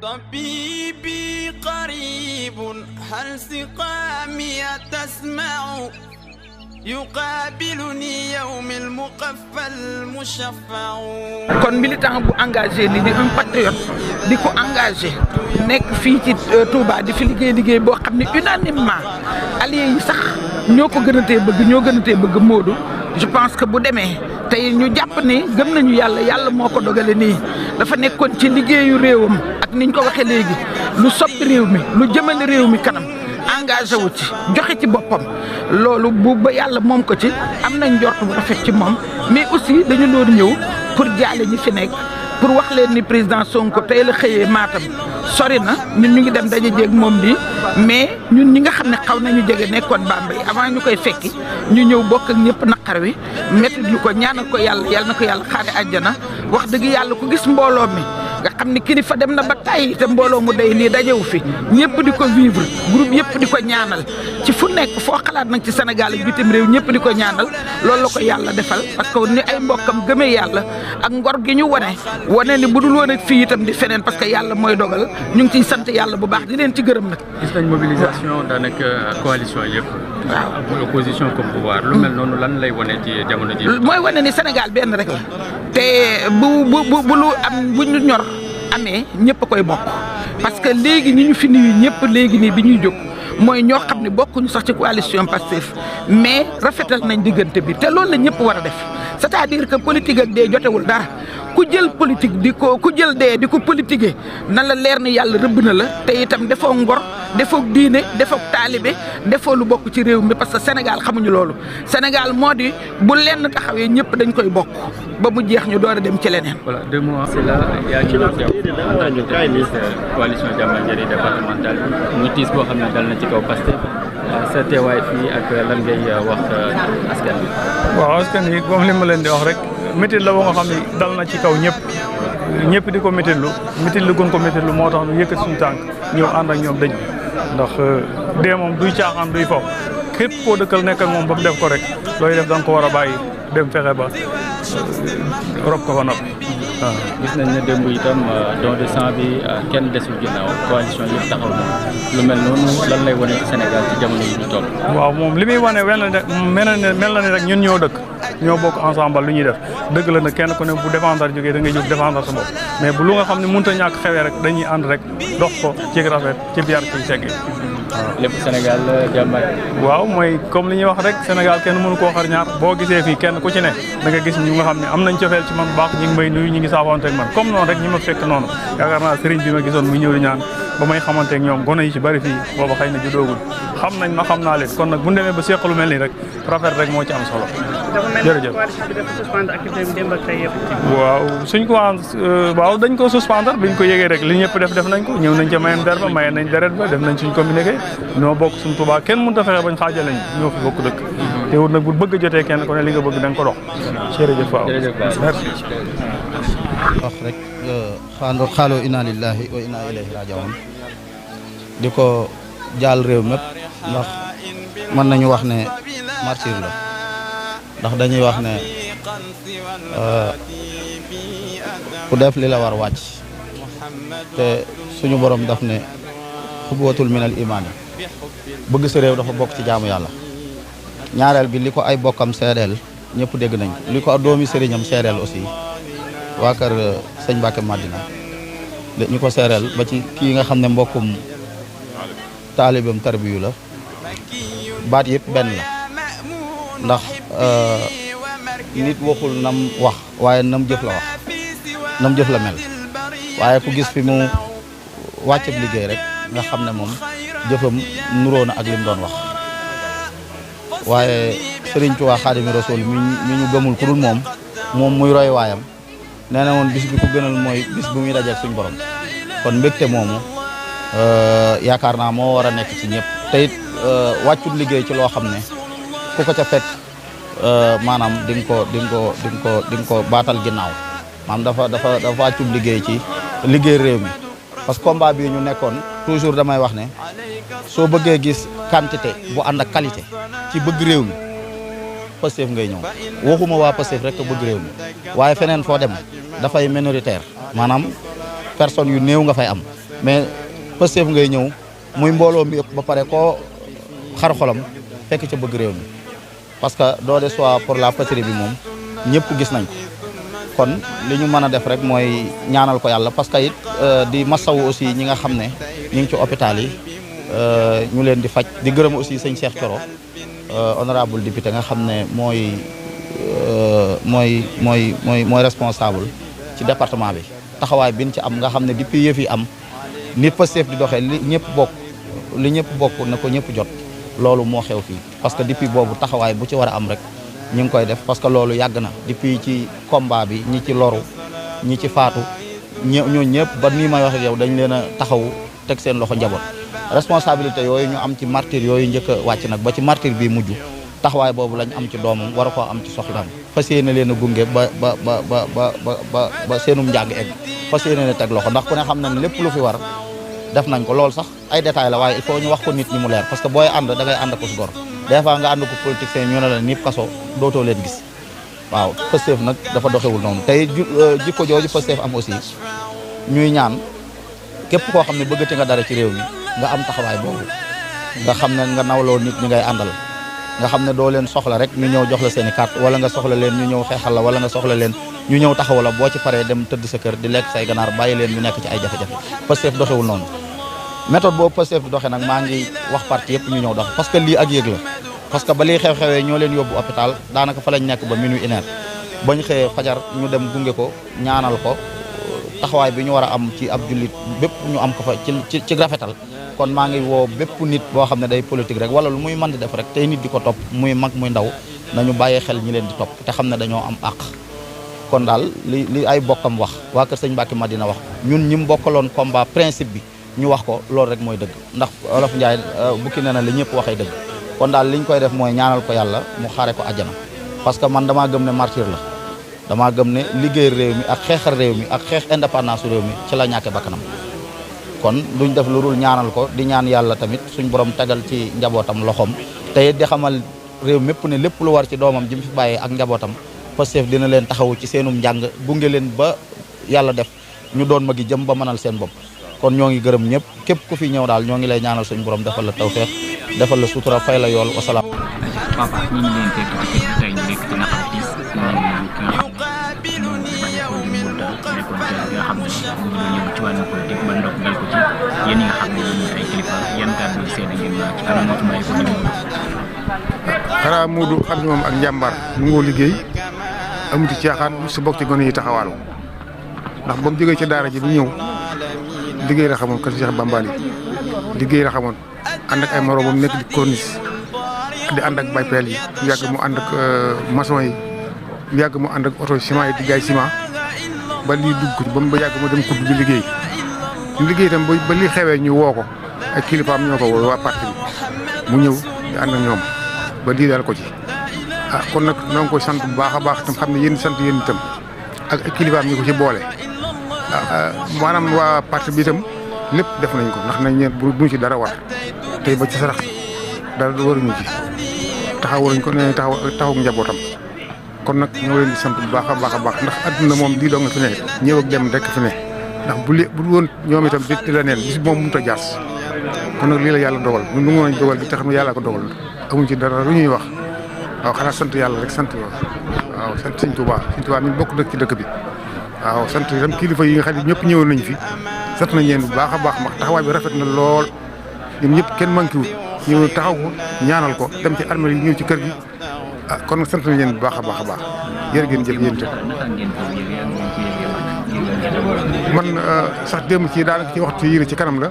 طبيبي قريب هل سقامي تسمع يقابلني يوم المقفى المشفع kon militant bu engagé ni di un patriote di ko engagé nekk fii ci Touba di fi liggéey boo xam ne unanimement alliés yi sax ñoo ko gënatee bëgg Modou je pense que bu demee tey ñu jàpp ni gëm nañu yàlla moo ko dogale nii dafa nekkoon ci liggéeyu réewam ak niñ ko waxee léegi lu soppi réew mi lu jëmale réew mi kanam engagé wu ci joxe ci boppam loolu bu ba yàlla moom ko ci am nañ njort bu rafet ci moom mais aussi dañu doon ñëw pour jaale ñi fi nekk pour wax leen ni président Sonko tey la xëyee Matam sori na ñun ñu ngi dem daje jéeg moom bi mais ñun ñi nga xam ne xaw nañu jege nekkoon Bambey avant ñu koy fekki ñu ñëw bokk ak ñëpp naqar wi métti lu ko ñaanal ko yàlla na ko yàlla xaare àjjana wax dëgg yàlla ku gis mbooloo mi nga xam ni kilifa dem na ba tàyyi te mbooloo mu day nii dajewu fi ñëpp di ko vivre groupe yëpp di ko ñaanal ci fu nekk foo xalaat nag ci Sénégal ak bitim réew ñëpp di ko ñaanal loolu la ko yàlla defal parce que ni ay mbokkam gëmee yàlla ak ngor gi ñu wane ni bu dul woon ak fii itam di feneen parce que yàlla mooy dogal ñu ngi ciy sant yàlla bu baax di leen ci gërëm nag. gis nañ mobilisation daanaka coalition yëpp. waaw opposition comme pouvoir lu mel noonu lan lay wane ci jamono ji. mooy wane ni Sénégal benn rek la te bu lu am bu ñu ñor amee ñëpp a koy bokk parce que léegi ñi ñu fi nuyu ñëpp léegi nii bi ñuy jóg mooy ñoo xam ne bokkuñu sax ci coalition Pastef mais rafetal nañ diggante bi te loolu la ñëpp war a def c'est-à-dire que politique ak dee jotewul dara ku jël politique ku jël dee di ko politiquer na la leer ni yàlla rëbb na la te itam defoo ngor defoo diine defoo taalibe defoo lu bokk ci réew mi parce que Sénégal xamuñu loolu Sénégal moo di bu lenn taxawee ñëpp dañ koy bokk ba mu jeex ñu door a dem ci leneen. voilà 2 mois c'est là yaa ngi wax en tant que ministre coalition Diamanthiéry départementale muy tiis boo xam ne dal na ci kaw Pastef sa teewaay fii ak lan ngay wax askan bi. waaw askan yi comme li ma leen di wax rek métit la boo nga xam ne dal na ci kaw ñëpp di ko métitlu gën ko métitlu moo tax ñu yëkkat suñu tànk ñëw ànd ak ñoom dëj ndax dee moom duy caaxaan duy fo képp koo dëkkal nekk ak moom ba mu def ko rek looy def da nga ko war a bàyyi dem fexe ba rob ko ba noppi waaw. gis nañ ne démb itam don de sang bi kenn desul ginnaaw coalition yëpp taxaw na lu mel noonu lan lay wane ci Sénégal ci jamono yi ñu toll. waaw moom li muy wane mel na ne rek ñun ñoo dëkk ñoo bokk ensemble lu ñuy def dëgg la nag kenn ku ne bu défendre jógee da ngay jóg défendre sa bopp mais bu lu nga xam ne mënut a ñàkk xewee rek dañuy ànd rek dox ko ci rafet ci biir ci segg waaw lépp Sénégal jàmbaar. waaw mooy comme li ñuy wax rek Sénégal kenn mënu koo xar ñaar boo gisee fii kenn ku ci ne da nga gis ñu nga xam ne am nañ cofeel ci man bu baax ñi ngi may nuyu ñi ngi saafoonte ak man comme noonu rek ñi ma fekk noonu yaakaar naa sëriñ bi ma gisoon muy ñëw di ñaan ba may xamante ak ñoom gone yi ci bari fii booba xëy na judoogul xam nañ ma xam naa leen kon nag bu ñu demee ba seq lu mel nii rek rafet rek moo ci am solo. jërëjëf waaw suñ ko waaw dañ ko suspendre biñ ko yégee rek li ñëpp def nañ ko ñëw nañ ca mayeen der ba mayeen nañ deret ba def nañ suñ communiqué ñoo bokk suñ Tuubaa kenn mënut a fexe bañ xaajal lañ ñoo fi bokk dëkk teewul nag bu bëgg jotee kenn ku ne li nga bëgg da nga ko dox jërëjëf waaw merci wax rek xaaloo inna lillahi wa inna ilayhi raji'un di ko jaal réew mépp ndax mën nañu wax ne martyr la ndax dañuy wax ne ku def li la war wàcc te suñu borom daf ne xubwatul minal imaan bëgg sa réew dafa bokk ci jaamu yàlla ñaareel bi li ko ay bokkam seedeel ñëpp dégg nañ li ko doomi sëriñam seedeel aussi waa kër sëñ Mbacke Madina ñu ko seedeel ba ci kii nga xam ne mbokkum taalibam tarbiyu la baat yëpp benn la ndax nit waxul nam wax waaye nam jëf la wax nam jëf la mel waaye ku gis fi mu wàccab liggéey rek nga xam ne moom jëfam nuroo na ak lim doon wax waaye Sëriñ Tuubaa Xaadimu Rasuul mi ñu gëmul ku dul moom muy roy waayam nee na woon bis bi ko gënal mooy bis bu muy dajeek suñ borom kon mbégte moomu yaakaar naa moo war a nekk ci ñëpp te it wàccut liggéey ci loo xam ne ku ko ca fekk maanaam di nga ko baatal ginnaaw maanaam dafa wàccut liggéey ci liggéey réew mi parce que combat bii ñu nekkoon toujours damay wax ne soo bëggee gis quantité bu ànd ak qualité ci bëgg réew mi Pastef ngay ñëw waxuma waa Pastef rek bëgg réew mi waaye feneen foo dem dafay minoritaire maanaam personnes yu néew nga fay am mais Pastef ngay ñëw muy mbooloo mi yëpp ba pare koo xar xolam fekk ca bëgg réew mi parce que doo de soit pour la patrie bi moom ñëpp gis nañ ko kon li ñu mën a def rek mooy ñaanal ko yàlla parce que it di masawu aussi ñi nga xam ne ñu ngi ci hôpital yi ñu leen di faj di gërëm aussi sëñ Cheikh Thioro honorable député nga xam ne mooy responsable ci département bi taxawaay bi ñu ci am nga xam ne depuis yëf yi am ni Pastef di doxee li ñëpp bokk na ko ñëpp jot loolu moo xew fii parce que depuis boobu taxawaay bu ci war a am rek ñu ngi koy def parce que loolu yàgg na depuis ci combat bi ñi ci loru ñi ci faatu ñoo ñëpp ba nii may wax ak yow dañ leen a taxaw teg seen loxo njaboot responsabilité yooyu ñu am ci martyr yooyu njëkk a wàcc nag ba ci martyr bi mujj taxawaay boobu lañ am ci doomam war a koo am ci soxlaam fas yéene leen a gunge ba seenum njàng egg fas yéene leen teg loxo ndax ku ne xam na ne lépp lu fi war def nañ ko loolu sax ay détails la waaye il faut ñu wax ko nit ñi mu leer parce que booy ànd da ngay ànd ko su gor des fois nga ànd ko politicien ñu ne la niip kaso dootoo leen gis waaw Pastef nag dafa doxewul noonu tey jikko jooju Pastef am aussi ñuy ñaan képp koo xam ne bëggati nga dara ci réew mi nga am taxawaay boobu nga xam ne nga nawloo nit ñi ngay àndal nga xam ne doo leen soxla rek ñu ñëw jox la seen i carte wala nga soxla leen ñu ñëw xeexal la wala nga soxla leen ñu ñëw taxaw la boo ci paree dem tëdd sa kër di lekk say ganaar bàyyi leen ñu nekk ci ay jafe-jafe Pastef doxewul noonu méthode boobu Pastef di doxee nag maa ngi wax parti yëpp ñu ñëw dox parce que lii ak yëg la parce que ba lii xew-xewee ñoo leen yóbbu hôpital daanaka fa lañ nekk ba minuit une heure ba ñu xëyee fajar ñu dem gunge ko ñaanal ko taxawaay bi ñu war a am ci ab jullit bépp ñu am ko fa ci rafetal kon maa ngi woo bépp nit boo xam ne day politique rek wala lu muy mën di def rek tey nit di ko topp muy mag muy ndaw nañu bàyyee xel ñi leen di topp te xam ne dañoo am àq kon daal li ay bokkam wax waa kër sëñ Mbacke Madina wax ñun ñi mu bokkaloon combat principe bi ñu wax ko loolu rek mooy dëgg ndax Olof Ndiaye bukki nee na li ñëpp waxee dëgg kon daal li ñu koy def mooy ñaanal ko yàlla mu xaare ko àjjana parce que man damaa gëm ne martyr la damaa gëm ne liggéey réew mi ak xeexal réew mi ak xeex indépendance réew mi ci la ñàkke bakkanam kon duñ def lu dul ñaanal ko di ñaan yàlla tamit suñ borom tegal ci njabootam loxoom te di xamal réew mépp ne lépp lu war ci doomam ji mu fi bàyyee ak njabootam Pastef dina leen taxawu ci seenum njàng gunge leen ba yàlla def ñu doon magi jëm ba mënal seen bopp kon ñoo ngi gërëm ñëpp képp ku fi ñëw daal ñoo ngi lay ñaanal suñ borom defal la tawfeex defal la sutura fay la yool wasalaam. papa ñu ngi leen fekk ci kër gi tey ñu nekk ci naqar tiis ki nga xam ne moom nekkoon ci nga xam ne ñu yëngu ci wàllu politique ba ndox dal ko ci yéen ñi nga xam ne ñu ay kilifa yan kàddu seede ngeen ci kanam moo may ko ñu xanaa Moodu xam ne moom ak njàmbaar mu ngoo liggéey amuti caaxaan su bokk ci gone yi taxawaalu ndax ba mu jógee ci daara ji bu ñëw liggéey la xamoon kër Cheikh Bambali liggéey la xamoon ànd ak ay moroomam nekk di corniche di ànd ak baypeel yi mu yàgg mu ànd ak maçon yi mu yàgg mu ànd ak oto ciment yi di jaay ciment ba lii dugg ba mu ba yàgg mu dem kudd bi liggéey ñu liggéey itam ba lii xewee ñu woo ko ay kilifaam ñoo ko woo waa parti bi mu ñëw di ànd ak ñoom ba lii daal ko ci kon nag noo ngi koy sant bu baax a baax itam xam ne yéen sant yéen itam ak ay kilifaam ñu ko ci boole maanaam waa parti bi itam lépp def nañ ko ndax nañ ñeen bu ci dara war tey ba ci sarax dara waruñu ci taxawu nañ ko ne taxawu njabootam kon nag ñoo leen di sant bu baax a baax a baax ndax adduna moom lii doo nga fi ne ñëw ak dem rek fi ne ndax bu woon ñoom itam di la neen bis moom mënut a jaas kon nag lii la yàlla dogal ñun nu nañ dogal bi te xam ne yàlla ko dogal amuñ ci dara lu ñuy wax waaw xanaa sant yàlla rek sant waaw sant sëñ Tuubaa mi bokk dëkk ci dëkk bi waaw sant itam kilifa yi nga xam ne ñëpp ñëwoon nañ fi sant nañ leen bu baax a baax ndax taxawaay bi rafet na lool ñoom ñëpp kenn manqué wul ñëw taxaw ko ñaanal ko dem ci armée yi ñëw ci kër gi kon nag sant nañ leen bu baax a baax a baax jërë ngeen jëf yéen itam man sax démb ci daanaka ci waxtu yi ci kanam la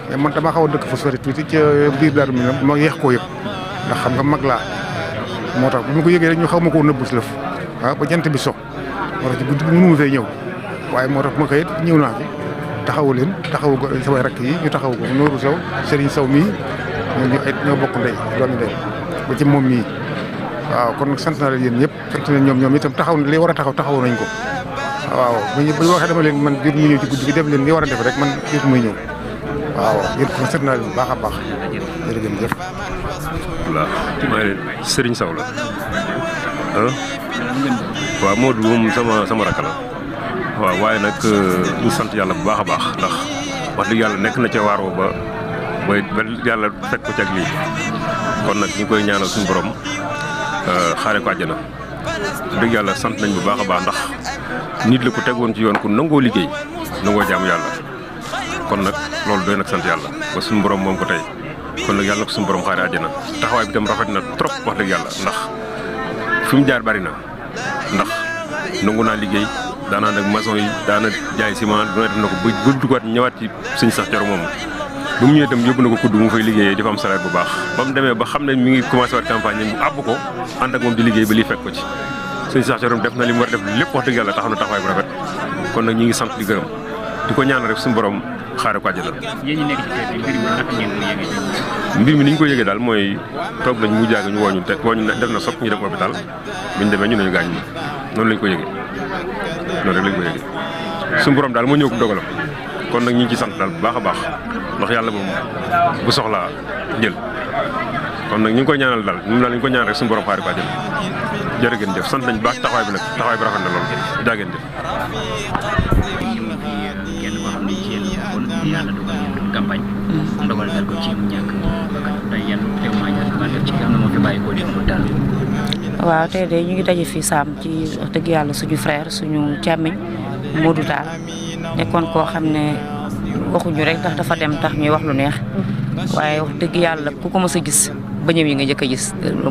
mais man damaa xaw a dëkk fa sori tuuti ca biir Daaru Minam ma yeex koo yëpp ndax xam nga mag laa moo tax bu ma ko yëgee rek ñu xaw ma koo nëbbu si lëf ba jant bi so moo tax ci guddi gi mënu ma fee ñëw waaye moo tax ma koy ñëw naa fi taxawu leen taxawu ko samay rakk yi ñu taxawu ko Nooru Sow Serigne Sow mii ñoo bokk ndey doomi ndey ba ci moom mii waaw kon nag sant naa leen yéen ñëpp sant nañ ñoom itam taxaw li war a taxaw nañ ko waaw bu ñu waxee dama leen man jot mu ñëw ci guddi gi def leen li war a def rek man jot muy ñëw waaw yéen kon sant naa leen bu baax a baax jërëjëf. voilà Serigne Sow la waaw Modou moom sama rakk la waaw waaye nag ñu sant yàlla bu baax a baax ndax wax dëgg yàlla nekk na ca waaroo ba yàlla fekk ko ci ak lii kon nag ñu koy ñaanal suñu borom xaare ko àjjana dëgg yàlla sant nañ bu baax a baax ndax nit la ko teg woon ci yoon ku nangoo liggéey nangoo jaamu yàlla kon nag loolu doy nag sant yàlla ba suñu borom moom ko tey kon nag yàlla na ko suñu borom xaare àjjana taxawaay bi tam rafet na trop wax dëgg yàlla ndax fi mu jaar bari na ndax nangu naa liggéey daanaa nag maçon yi daana jaay ciment duna def na ko ba dugaat ñëwaat ci suñ sax coro moom bu mu ñëwee itam yóbbu na ko kudd mu fay liggéeyee dafa am salaire bu baax ba mu demee ba xam ne mi ngi commencé waat campagne mu àbb ko ànd ak moom di liggéey ba lii fekk ko ci suñ sax coro def na li mu war a def lépp wax dëgg yàlla taxaw na taxawaay bu rafet kon nag ñi ngi sant di gërëm di ko ñaanal rek suñu borom xaare ko àjjana. yéen ñi nekk ci kër gi mbir mi naka ngeen ko yëgee. mbir mi ni ñu ko yëgee daal mooy toog nañ mu jàng ñu woo ñu te woo ñu def na sopp ñu dem hôpital bi ñu demee ñu ne ñu gaañ noonu lañ ko yëgee noonu rek lañ ko yëgee suñu borom daal moo ñëw ko dogalam kon nag ñu ngi ci sant daal bu baax a baax ndax yàlla moom bu soxlaa jël kon nag ñu ngi koy ñaanal daal ñun daal ñu ngi ko ñaanal rek suñu borom xaare ko àjjana jërë ngeen jëf sant nañ baax taxawaay bi nag taxawaay bi rafet na lool jaa ngeen jëf. kenn koo xam ne ci yéen wala yàlla dogal ngeen doon campagne. ndogal dal ko ci mu ñàkk bakkan tey yan témoignage nga def ci nga xam ne moo fi bàyyi ko di mu daal. waaw tey de ñu ngi daje fii Saam ci wax dëgg yàlla suñu frère suñu càmmiñ Modou Tall nekkoon koo xam ne waxuñu rek ndax dafa dem tax ñuy wax lu neex waaye wax dëgg yàlla ku ko mës a gis bëñëm yi nga njëkk a gis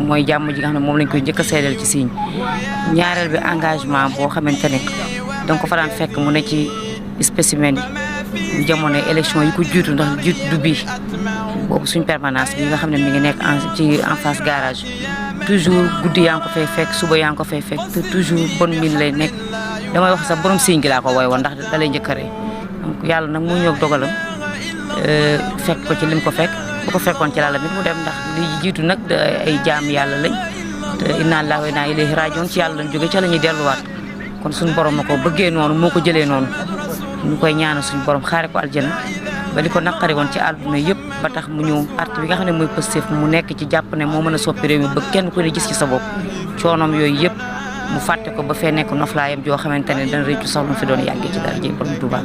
mooy jàmm ji nga xam ne moom lañ koy njëkk a seedeel ci siiñ ñaareel bi engagement boo xamante ne danga ko fa daan fekk mu ne ci spécimen yi jamono élection yi ko jiitu ndax jiitu du bii boobu suñ permanence bi nga xam ne mi ngi nekk en face garage toujours guddi yaa ngi ko fay fekk suba yaa ngi ko fay fekk te toujours bonne mine lay nekk damay wax sax borom siiñ gi laa ko woy woon ndax da lay njëkk a rey donc yàlla nag mu ñëw dogalam fekk ko ci lim ko fekk bu ko fekkoon ci lalla mit mu dem ndax li jiitu nag ay jaam yàlla lañ te inna lillahi wa inna ilayhi rajiun ci yàlla lañ jóge ca la ñuy delluwaat kon suñu borom ma ko bëggee noonu moo ko jëlee noonu ñu koy ñaanal suñu borom xaare ko aljana ba li ko naqari woon ci àdduna yëpp ba tax mu ñëw parti bi nga xam ne mooy Pastef mu nekk ci jàpp ne moo mën a soppi réew mi ba kenn ku ne gis ci sa bopp coonoom yooyu yëpp mu fàtte ko ba fee nekk noflaayam joo xamante ne dana rëccu sax lu fi doon yàggee ci dara ji borom Touba.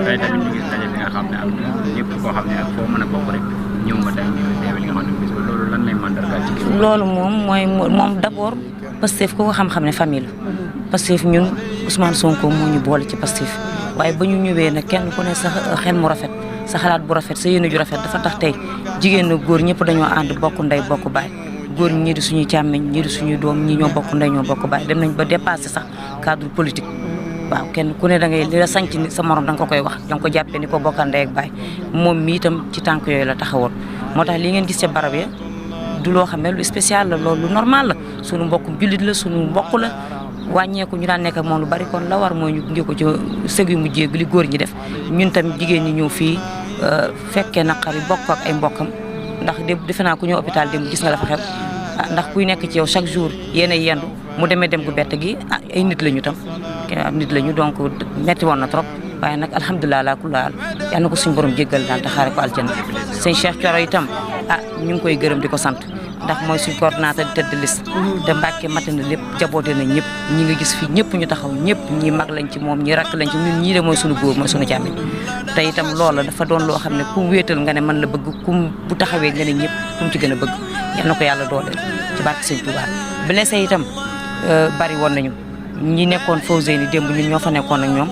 tey tamit ñu gis daje bi nga xam ne am na ñëpp koo xam ne ak foo mën a bokk rek ñëw nga tey ñëw teewe li nga xam ne bis ba loolu lan lay mandargaal ci kii. loolu moom d'abord Pastef ku ko xam-xam ne famille la Pastef ñun Ousmane Sonko moo ñu boole ci Pastef waaye ba ñu ñëwee nag kenn ku ne sa xel mu rafet sa xalaat bu rafet sa yéene ju rafet dafa tax tey jigéen na góor ñëpp dañoo ànd bokk ndey bokk baay góor ñii di suñuy càmmeñ ñii di suñuy doom ñii ñoo bokk ndey ñoo bokk baay dem nañ ba dépassé sax cadre politique waaw kenn ku ne da ngay li la sanc ni sa morom da nga ko koy wax da nga ko jàppee ni ko bokkal ndey ak baay moom mi itam ci tànk yooyu la taxawoon moo tax li ngeen gis ca barab ya du loo xam ne lu spécial la loolu lu normal la suñu mbokk jullit la suñu mbokk la wàññeeku ñu daan nekk ak moom lu bari kon la war mooy ñu gunge ko ci sëg yu mu jéeg li góor ñi def ñun tam jigéen ñi ñëw fii fekkee naqari bokk ak ay mbokkam ndax defe naa ku ñëw hôpital dem gis nga dafa xew ndax kuy nekk ci yow chaque jour yéen a yendu mu demee dem gu bett gi ay nit lañu tam nit lañu donc metti woon na trop waaye nag alhamdulilah laa kulli haal yal na ko suñu borom jéggal daal te xaare ko aljana sëñ Cheikh Thioro itam ñu ngi koy gërëm di ko sant ndax mooy suñ coordinateur di tête de liste te Mbàkke mat na lépp jaboote na ñëpp ñi nga gis fii ñëpp ñu taxaw ñëpp ñi mag lañ ci moom ñi rakk lañ ci ñun ñii de mooy suñu góor mooy suñu càmmiñ te itam loola dafa doon loo xam ne ku wéetal nga ne man la bëgg kum bu taxawee nga ne ñëpp kum ci gën a bëgg yal na ko yàlla dooleel ci barke sëñ Touba blessé itam bari woon nañu ñi nekkoon Fawzeyni démb ñun ñoo fa nekkoon ak ñoom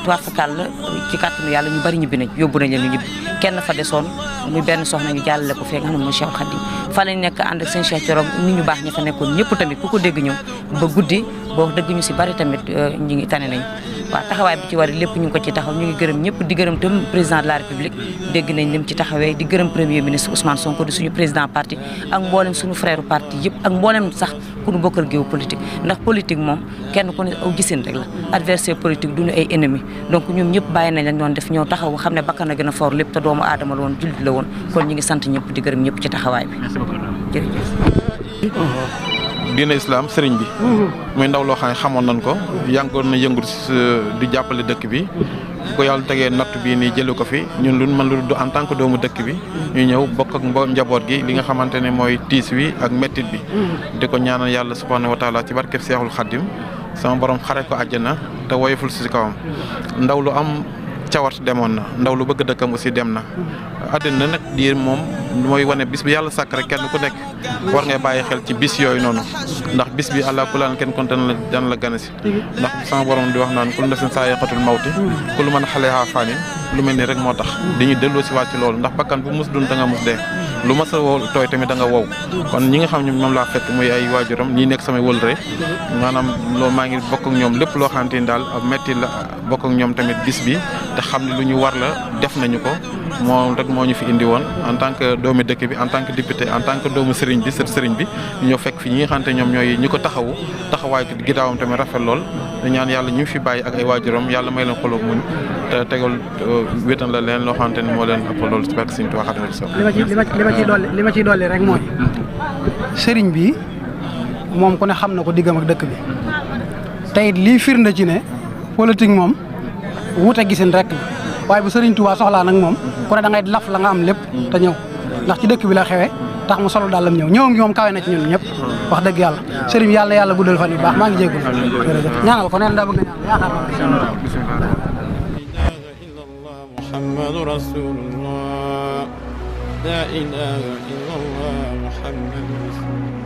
tuwaafakal la ci kàttanu yàlla ñu bari ñibbi nañ yóbbu nañ leen ñu ñibbi kenn fa desoon muy benn soxna ñu jàllale ko fee nga xam ne mooy Cheikh Khadim fa lañ nekk ànd ak sëñ Cheikh Thioro nit ñu baax ña fa nekkoon ñëpp tamit ku ko dégg ñëw ba guddi boo dëgg ñu si bari tamit ñu ngi tane nañu waaw taxawaay bi ci war lépp ñu ngi ko ci taxaw ñu ngi gërëm ñëpp di gërëm tam président de la république dégg nañ lim ci taxawee di gërëm premier ministre Ousmane Sonko di suñu président parti ak mboolem suñu frère parti yëpp ak mboolem sax ku ñu bokkal géew politique ndax politique moom kenn ku ne aw gisin rek la adversaire politique duñu ay ennemi donc ñoom ñëpp bàyyi nañ lañ doon def ñëw taxaw xam ne bakkan a gën a foor lépp te doomu aadama la woon jullit la woon kon ñu ngi sant ñëpp di gërëm ñëpp ci taxawaay bi jërëjëf diine islam sëriñ bi muy ndaw loo xam ne xamoon nañ ko yàngoon na yëngu di jàppale dëkk bi bu ko yàlla tegee natt bii nii jëlu ko fi ñun lu mën lu du en tant que doomu dëkk bi ñu ñëw bokk ak njaboot gi li nga xamante ne mooy tiis wi ak mettit bi di ko ñaanal yàlla subhanahu wa taala ci barkeb Seexul Xaddim sama borom xare ko àjjana te woyoful si kawam ndaw lu am cawart demoon na ndaw lu bëgg dëkkam aussi dem na àddina nag diir moom mooy wane bis bi yàlla sàkk rek kenn ku nekk war ngay bàyyi xel ci bis yooyu noonu ndax bis bi àlla kulaan kenn kon dana la gane si ndax sama borom di wax naan kullu nafsin zaa'iqatul mawti kullu man alayhaa faanin lu mel ni rek moo tax dañuy delloo si waat ci loolu ndax bakkan bu mus dund da nga mus dee lu ma sa wow tooy tamit da nga wow kon ñi nga xam ne moom laa fekk muy ay waajuram ñi nekk samay wëlre maanaam loolu maa ngi bokk ak ñoom lépp loo xamante ni daal metti la bokk ak ñoom tamit bis bi te xam ne lu ñu war la def nañu ko moom rek moo ñu fi indi woon en tant que doomi dëkk bi en tant que député en tant que doomu sëriñ bi sëriñ bi ñu ñëw fekk fi ñi nga xamante ñoom ñooy ñi ko taxawu taxawaay ginnaawam tamit rafet lool ñu ñaan yàlla ñu fi bàyyi ak ay waajuram yàlla may leen xoloo muñ te tegal wétan la leen loo xamante ni moo leen ëpp loolu si barke Sëriñ Tuubaa Xaadimu Rasuul li ma ciy dolli rek mooy sëriñ bi moom ku ne xam na ko diggam ak dëkk bi te it lii firnde ci ne politique moom wuute gisin rek la waaye bu sëriñ Tuubaa soxlaa nag moom ku ne da ngay laf la nga am lépp te ñëw ndax ci dëkk bi la xewe tax mu solo daal lam ñëw ñëwam gi moom kawe na ci ñun ñëpp wax dëgg yàlla sëriñ bi yàlla guddal fan yu baax maa ngi jéggul jërëjëf ñaanal ko neen daa bëgg nga ñaan yaakaar محمد رسول الله لا إله إلا الله محمد رسول الله